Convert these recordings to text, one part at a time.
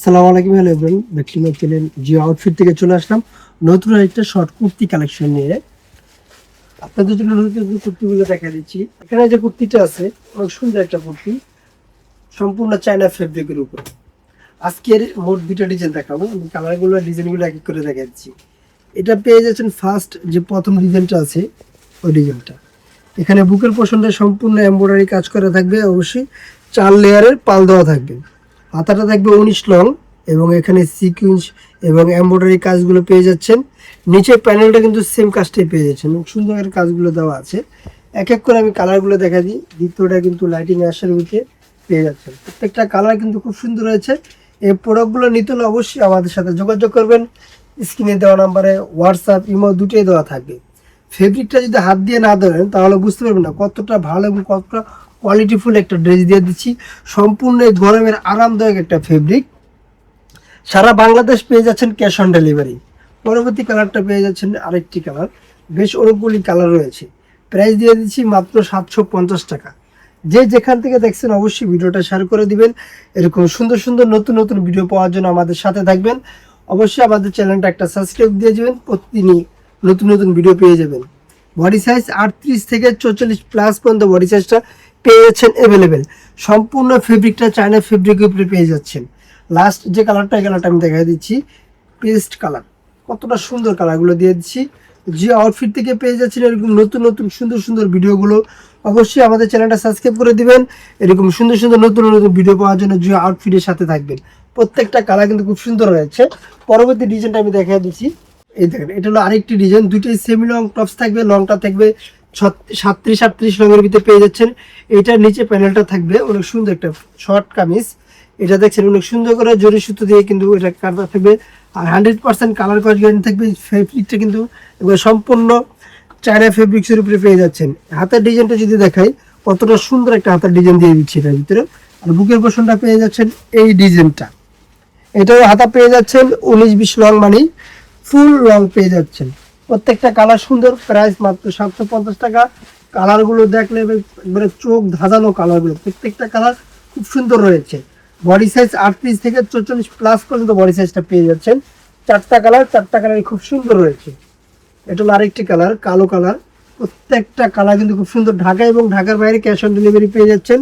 আসসালামু আলাইকুম hello everyone, back to my channel Jio outfit থেকে চলে আসলাম নতুন একটা শর্ট কুর্তি কালেকশন নিয়ে। আপনাদের জন্য নতুন নতুন কুর্তিগুলো দেখা দিচ্ছি। এখানে যে কুর্তিটা আছে অনেক সুন্দর একটা কুর্তি, সম্পূর্ণ চায়না ফেব্রিকের উপর। আজকের মোট দুটো ডিজাইন দেখাবো, আমি কালারগুলো ডিজাইনগুলো এক এক করে দেখা দিচ্ছি। এটা পেয়ে যাচ্ছেন ফার্স্ট যে প্রথম ডিজাইনটা আছে ওই ডিজাইনটা। এখানে বুকের পোর্শনটা সম্পূর্ণ এমব্রয়ডারি কাজ করা থাকবে, অবশ্যই 4 লেয়ারের পাল দেওয়া থাকবে। হাতাটা থাকবে 19 লং এবং এখানে সিকুয়েন্স এবং এমব্রয়ডারি কাজগুলো পেয়ে যাচ্ছেন। নিচের প্যানেলটা কিন্তু সেম কাজটাই পেয়ে যাচ্ছেন, সুন্দর কাজগুলো দেওয়া আছে। এক এক করে আমি কালারগুলো দেখা দিই। দ্বিতীয়টা কিন্তু লাইটিং অ্যাশের উঠে পেয়ে যাচ্ছেন। প্রত্যেকটা কালার কিন্তু খুব সুন্দর হয়েছে। এই প্রোডাক্টগুলো নিতে হলে অবশ্যই আমাদের সাথে যোগাযোগ করবেন। স্ক্রিনে দেওয়া নাম্বারে হোয়াটসঅ্যাপ ইমো দুটোই দেওয়া থাকবে। ফেব্রিকটা যদি হাত দিয়ে না ধরেন তাহলে বুঝতে পারবেন না কতটা ভালো এবং কতটা কোয়ালিটিফুল একটা ড্রেস দিয়ে দিচ্ছি। সম্পূর্ণ গরমের আরামদায়ক একটা ফেব্রিক। সারা বাংলাদেশ পেয়ে যাচ্ছেন ক্যাশ অন ডেলিভারি। পরবর্তী কালারটা পেয়ে যাচ্ছেন আরেকটি কালার, বেশ অনেকগুলি কালার রয়েছে। প্রাইস দিয়ে দিচ্ছি মাত্র 750 টাকা। যে যেখান থেকে দেখছেন অবশ্যই ভিডিওটা শেয়ার করে দিবেন। এরকম সুন্দর সুন্দর নতুন নতুন ভিডিও পাওয়ার জন্য আমাদের সাথে থাকবেন। অবশ্যই আমাদের চ্যানেলটা একটা সাবস্ক্রাইব দিয়ে যাবেন, প্রতিদিনই নতুন নতুন ভিডিও পেয়ে যাবেন। বডি সাইজ 38 থেকে 44 প্লাস পর্যন্ত বডি সাইজটা পেয়ে যাচ্ছেন অ্যাভেলেবেল। সম্পূর্ণ ফেব্রিকটা চায়না ফেব্রিকের উপরে পেয়ে যাচ্ছেন। লাস্ট যে কালারটা, এই কালারটা আমি দেখাই দিচ্ছি, পেস্ট কালার। কতটা সুন্দর কালারগুলো দিয়ে দিচ্ছি। যে আউটফিট থেকে পেয়ে যাচ্ছেন এরকম নতুন নতুন সুন্দর সুন্দর ভিডিওগুলো। অবশ্যই আমাদের চ্যানেলটা সাবস্ক্রাইব করে দিবেন। এরকম সুন্দর সুন্দর নতুন নতুন ভিডিও পাওয়ার জন্য যে আউটফিটের সাথে থাকবেন। প্রত্যেকটা কালার কিন্তু খুব সুন্দর হয়েছে। পরবর্তী ডিজাইনটা আমি দেখাই দিচ্ছি। এই দেখেন, এটা হলো আরেকটি ডিজাইন। দুইটাই সেমি লং টপস থাকবে, লংটা থাকবে 37-38 রঙের ভিতরে পেয়ে যাচ্ছেন। এটার নিচে প্যানেলটা থাকবে অনেক সুন্দর একটা শর্ট কামিজ। এটা দেখছেন অনেক সুন্দর করে জরি সুতো দিয়ে কিন্তু এটা কাটা থাকবে। আর 100% কালার কস গ্যারান্টি থাকবে। ফেব্রিকটা কিন্তু সম্পূর্ণ চায়না ফেব্রিক্সের উপরে পেয়ে যাচ্ছেন। হাতের ডিজাইনটা যদি দেখাই, কতটা সুন্দর একটা হাতের ডিজাইন দিয়ে দিচ্ছি এটার ভিতরে। আর বুকের পোর্শনটা পেয়ে যাচ্ছেন এই ডিজাইনটা। এটাও হাতা পেয়ে যাচ্ছেন 19-20 লং, মানে ফুল লং পেয়ে যাচ্ছেন। প্রত্যেকটা কালার সুন্দর। প্রাইস মাত্র 750 টাকা। কালারগুলো দেখলে একবারে চোখ ধাঁধানো কালারগুলো, প্রত্যেকটা কালার খুব সুন্দর রয়েছে। বডি সাইজ 38 থেকে 44 প্লাস পর্যন্ত বডি সাইজটা পেয়ে যাচ্ছেন। চারটা কালার খুব সুন্দর রয়েছে। এটা হলো আরেকটি কালার, কালো কালার। প্রত্যেকটা কালার কিন্তু খুব সুন্দর। ঢাকা এবং ঢাকার বাইরে ক্যাশ অন ডেলিভারি পেয়ে যাচ্ছেন।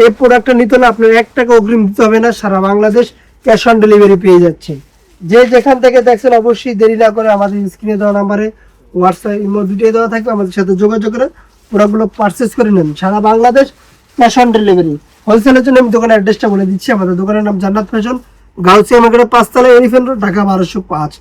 এই প্রোডাক্টটা নিতে হলে আপনার 1 টাকা অগ্রিম দিতে হবে না, সারা বাংলাদেশ ক্যাশ অন ডেলিভারি পেয়ে যাচ্ছে। যে যেখান থেকে দেখছেন অবশ্যই দেরি না করে আমাদের স্ক্রিনে দেওয়া নাম্বারে হোয়াটসঅ্যাপ ইমো দুটোই দেওয়া থাকবে, আমাদের সাথে যোগাযোগ করে প্রোডাক্টগুলো পারচেস করে নেন। সারা বাংলাদেশ ক্যাশ অন ডেলিভারি। হোলসেলের জন্য আমি দোকানের অ্যাড্রেসটা বলে দিচ্ছি। আমাদের দোকানের নাম জান্নাত ফ্যাশন, গাউসিয়া মার্কেটের 5 তলায়, এলিফ্যান্ট রোড, ঢাকা 1205।